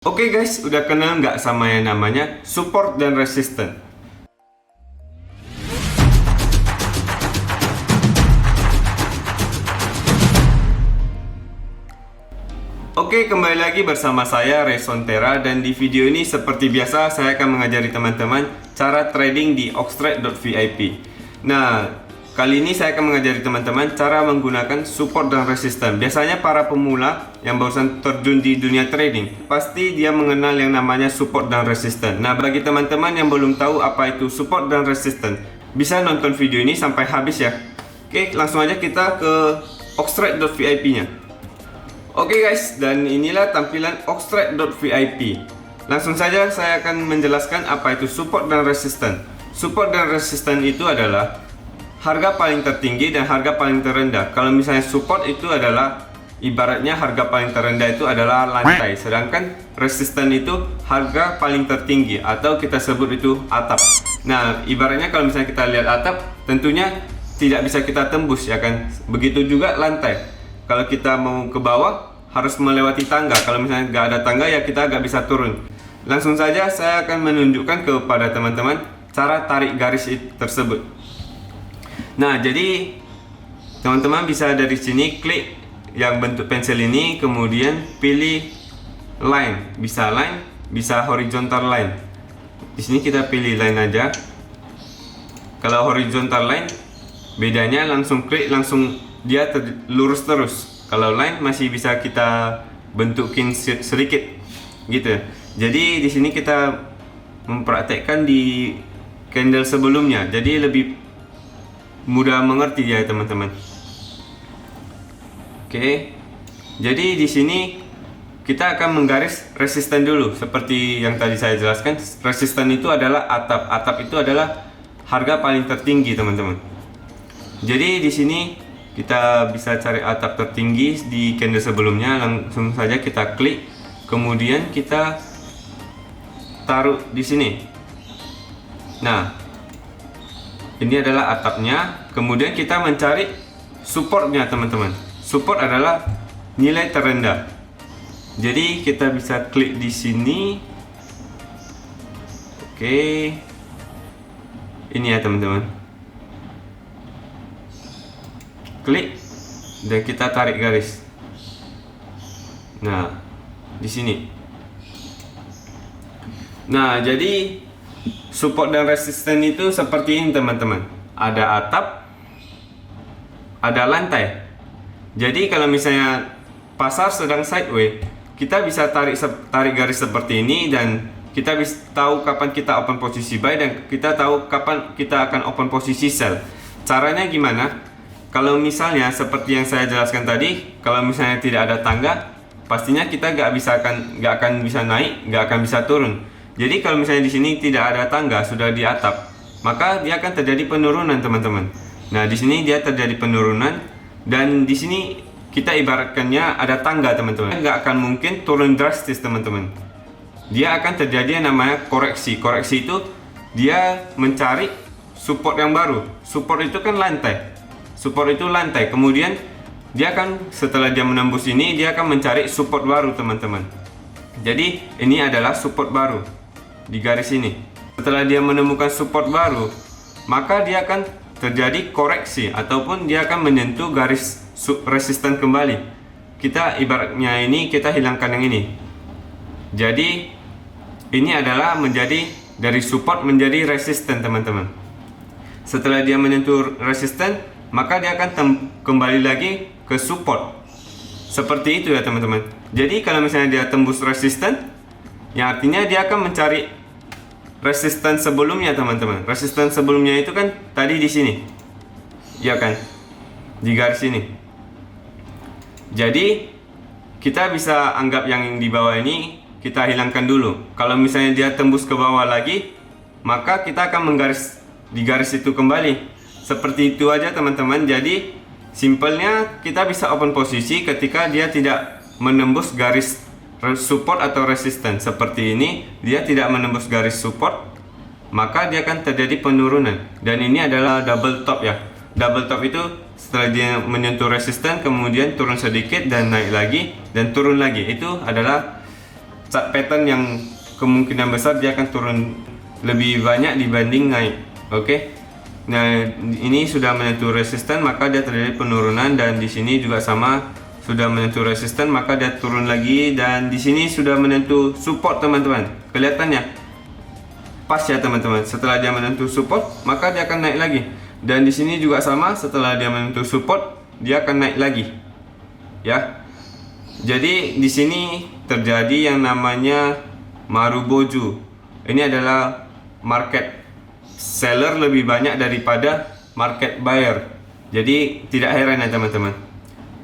Oke guys, udah kenal nggak sama yang namanya support dan resistance? Oke, kembali lagi bersama saya Resontera, dan di video ini seperti biasa saya akan mengajari teman-teman cara trading di Oxtrade.vip. Nah, kali ini saya akan mengajari teman-teman cara menggunakan support dan resistance. Biasanya para pemula yang barusan terjun di dunia trading pasti dia mengenal yang namanya support dan resistance. Nah, bagi teman-teman yang belum tahu apa itu support dan resistance, bisa nonton video ini sampai habis ya. Oke, langsung aja kita ke Oxtrade.vip nya. Oke guys, dan inilah tampilan Oxtrade.vip. Langsung saja saya akan menjelaskan apa itu support dan resistance. Support dan resistance itu adalah harga paling tertinggi dan harga paling terendah. Kalau misalnya support itu adalah ibaratnya harga paling terendah itu adalah lantai, sedangkan resistance itu harga paling tertinggi atau kita sebut itu atap. Nah, ibaratnya kalau misalnya kita lihat atap, tentunya tidak bisa kita tembus ya kan. Begitu juga lantai. Kalau kita mau ke bawah harus melewati tangga. Kalau misalnya nggak ada tangga ya kita nggak bisa turun. Langsung saja saya akan menunjukkan kepada teman-teman cara tarik garis tersebut. Nah, jadi teman-teman bisa dari sini klik yang bentuk pensil ini, kemudian pilih line, bisa horizontal line. Di sini kita pilih line aja. Kalau horizontal line, bedanya langsung klik langsung dia lurus terus. Kalau line masih bisa kita bentukin sedikit gitu. Jadi di sini kita mempraktekkan di candle sebelumnya, jadi lebih mudah mengerti ya teman-teman. Oke, jadi di sini kita akan menggaris resisten dulu. Seperti yang tadi saya jelaskan, resisten itu adalah atap. Atap itu adalah harga paling tertinggi teman-teman. Jadi di sini kita bisa cari atap tertinggi di candle sebelumnya. Langsung saja kita klik, kemudian kita taruh di sini. Nah, ini adalah atapnya. Kemudian kita mencari supportnya teman-teman. Support adalah nilai terendah. Jadi kita bisa klik di sini. Oke, ini ya teman-teman. Klik dan kita tarik garis. Nah, di sini. Nah, jadi support dan resisten itu seperti ini teman-teman. Ada atap, ada lantai. Jadi kalau misalnya pasar sedang sideways, kita bisa tarik garis seperti ini, dan kita bisa tahu kapan kita open posisi buy dan kita tahu kapan kita akan open posisi sell. Caranya gimana? Kalau misalnya seperti yang saya jelaskan tadi, kalau misalnya tidak ada tangga, pastinya kita nggak akan bisa naik, nggak akan bisa turun. Jadi kalau misalnya di sini tidak ada tangga, sudah di atap, maka dia akan terjadi penurunan teman-teman. Nah, di sini dia terjadi penurunan, dan di sini kita ibaratkannya ada tangga teman-teman. Nggak akan mungkin turun drastis teman-teman. Dia akan terjadi yang namanya koreksi. Koreksi itu dia mencari support yang baru. Support itu kan lantai. Support itu lantai, kemudian dia akan setelah dia menembus ini, dia akan mencari support baru teman-teman. Jadi ini adalah support baru di garis ini. Setelah dia menemukan support baru, maka dia akan terjadi koreksi ataupun dia akan menyentuh garis resisten kembali. Kita ibaratnya ini kita hilangkan yang ini. Jadi ini adalah menjadi dari support menjadi resisten teman-teman. Setelah dia menyentuh resisten, maka dia akan kembali lagi ke support. Seperti itu ya teman-teman. Jadi kalau misalnya dia tembus resisten, yang artinya dia akan mencari resisten sebelumnya teman-teman. Resisten sebelumnya itu kan tadi di sini, ya kan, di garis ini. Jadi kita bisa anggap yang di bawah ini kita hilangkan dulu. Kalau misalnya dia tembus ke bawah lagi, maka kita akan menggaris di garis itu kembali. Seperti itu aja teman-teman. Jadi simpelnya kita bisa open posisi ketika dia tidak menembus garis support atau resisten. Seperti ini, dia tidak menembus garis support, maka dia akan terjadi penurunan. Dan ini adalah double top ya. Double top itu setelah dia menyentuh resisten, kemudian turun sedikit dan naik lagi dan turun lagi. Itu adalah chart pattern yang kemungkinan besar dia akan turun lebih banyak dibanding naik. Oke. Nah, ini sudah menyentuh resisten maka dia terjadi penurunan, dan di sini juga sama, sudah menyentuh resisten maka dia turun lagi, dan di sini sudah menyentuh support teman-teman. Kelihatannya pas ya teman-teman. Setelah dia menyentuh support maka dia akan naik lagi. Dan di sini juga sama, setelah dia menyentuh support dia akan naik lagi. Ya. Jadi di sini terjadi yang namanya Marubozu. Ini adalah market seller lebih banyak daripada market buyer. Jadi tidak heran ya teman-teman.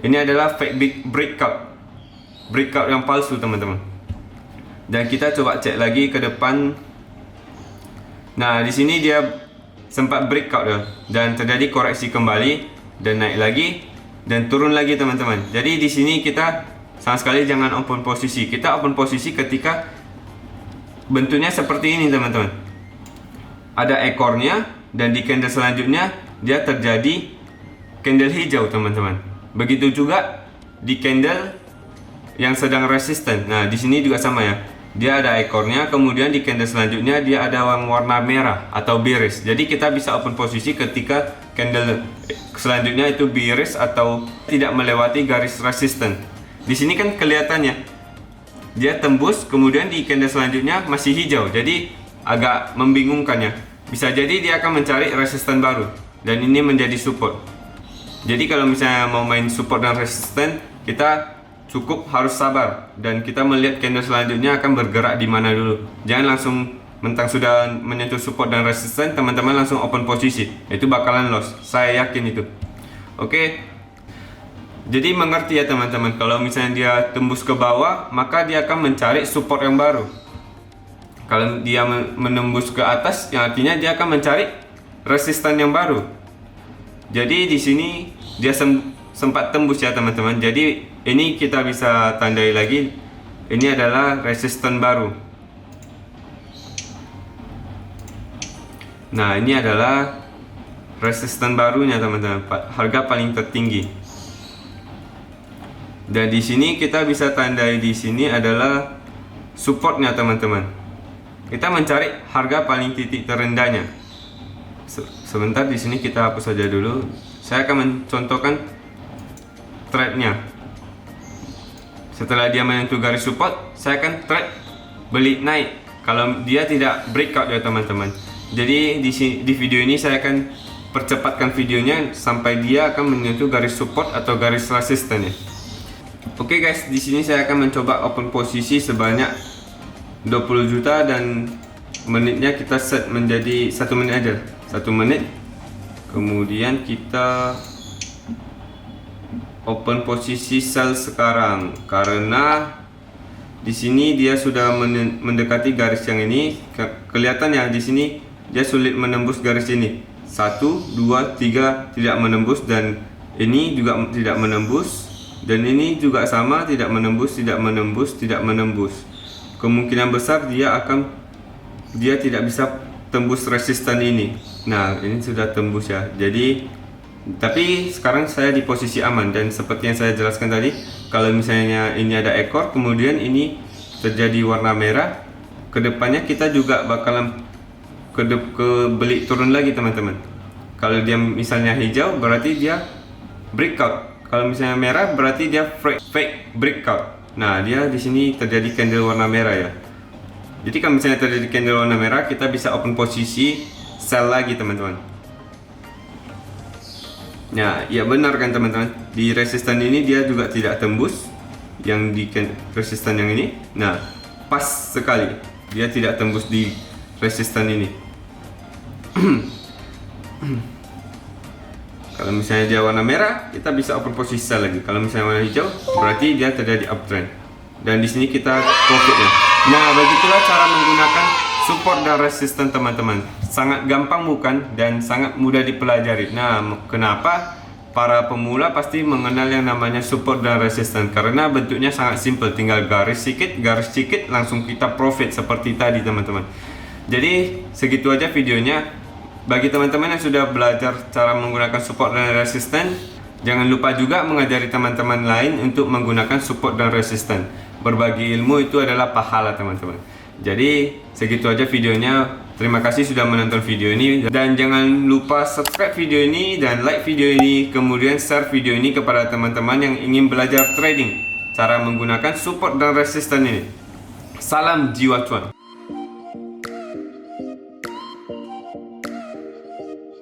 Ini adalah fake big breakout yang palsu teman-teman. Dan kita coba cek lagi ke depan. Nah, di sini dia sempat breakout ya, dan terjadi koreksi kembali dan naik lagi dan turun lagi teman-teman. Jadi di sini kita sama sekali jangan open posisi. Kita open posisi ketika bentuknya seperti ini teman-teman. Ada ekornya, dan di candle selanjutnya dia terjadi candle hijau teman-teman. Begitu juga di candle yang sedang resisten. Nah, di sini juga sama ya. Dia ada ekornya, kemudian di candle selanjutnya dia ada warna merah atau bearish. Jadi kita bisa open posisi ketika candle selanjutnya itu bearish atau tidak melewati garis resisten. Di sini kan kelihatannya dia tembus, kemudian di candle selanjutnya masih hijau. Jadi agak membingungkan ya. Bisa jadi dia akan mencari resisten baru, dan ini menjadi support. Jadi kalau misalnya mau main support dan resisten, kita cukup harus sabar, dan kita melihat candle selanjutnya akan bergerak di mana dulu. Jangan langsung mentang sudah menyentuh support dan resisten teman-teman langsung open posisi. Itu bakalan loss, saya yakin itu. Oke. Jadi mengerti ya teman-teman, kalau misalnya dia tembus ke bawah maka dia akan mencari support yang baru. Kalau dia menembus ke atas, yang artinya dia akan mencari resisten yang baru. Jadi di sini dia sempat tembus ya teman-teman. Jadi ini kita bisa tandai lagi, ini adalah resisten baru. Nah, ini adalah resisten barunya teman-teman, harga paling tertinggi. Dan di sini kita bisa tandai, di sini adalah supportnya teman-teman. Kita mencari harga paling titik terendahnya. Sebentar, di sini kita hapus saja dulu. Saya akan mencontohkan trade-nya. Setelah dia menyentuh garis support, saya akan trade beli naik. Kalau dia tidak breakout ya teman-teman. Jadi di video ini saya akan percepatkan videonya sampai dia akan menyentuh garis support atau garis resisten ya. Oke guys, di sini saya akan mencoba open posisi sebanyak 20 juta, dan menitnya kita set menjadi 1 menit aja, 1 menit. Kemudian kita open posisi sell sekarang, karena di sini dia sudah mendekati garis yang ini. Kelihatan ya, di sini dia sulit menembus garis ini. 1, 2, 3 tidak menembus, dan ini juga tidak menembus, dan ini juga sama, tidak menembus, tidak menembus, tidak menembus. Kemungkinan besar dia tidak bisa tembus resisten ini. Nah, ini sudah tembus ya. Jadi tapi sekarang saya di posisi aman, dan seperti yang saya jelaskan tadi, kalau misalnya ini ada ekor, kemudian ini terjadi warna merah, kedepannya kita juga bakalan ke beli turun lagi teman-teman. Kalau dia misalnya hijau berarti dia breakout. Kalau misalnya merah berarti dia fake breakout. Nah, dia di sini terjadi candle warna merah ya. Jadi kalau misalnya terjadi candle warna merah, kita bisa open posisi sell lagi teman-teman. Nah, ya benar kan teman-teman. Di resisten ini dia juga tidak tembus yang di resisten yang ini. Nah, pas sekali dia tidak tembus di resisten ini. Kalau misalnya dia warna merah, kita bisa open posisi sell lagi. Kalau misalnya warna hijau, berarti dia terjadi uptrend. Dan di sini kita profitnya. Nah, begitulah cara menggunakan support dan resisten teman-teman. Sangat gampang bukan? Dan sangat mudah dipelajari. Nah, kenapa para pemula pasti mengenal yang namanya support dan resisten? Karena bentuknya sangat simple, tinggal garis sedikit, langsung kita profit seperti tadi teman-teman. Jadi segitu aja videonya. Bagi teman-teman yang sudah belajar cara menggunakan support dan resisten, Jangan lupa juga mengajari teman-teman lain untuk menggunakan support dan resisten. Berbagi ilmu itu adalah pahala teman-teman. Jadi segitu aja videonya. Terima kasih sudah menonton video ini. Dan jangan lupa subscribe video ini dan like video ini. Kemudian share video ini kepada teman-teman yang ingin belajar trading, cara menggunakan support dan resisten ini. Salam jiwa cuan.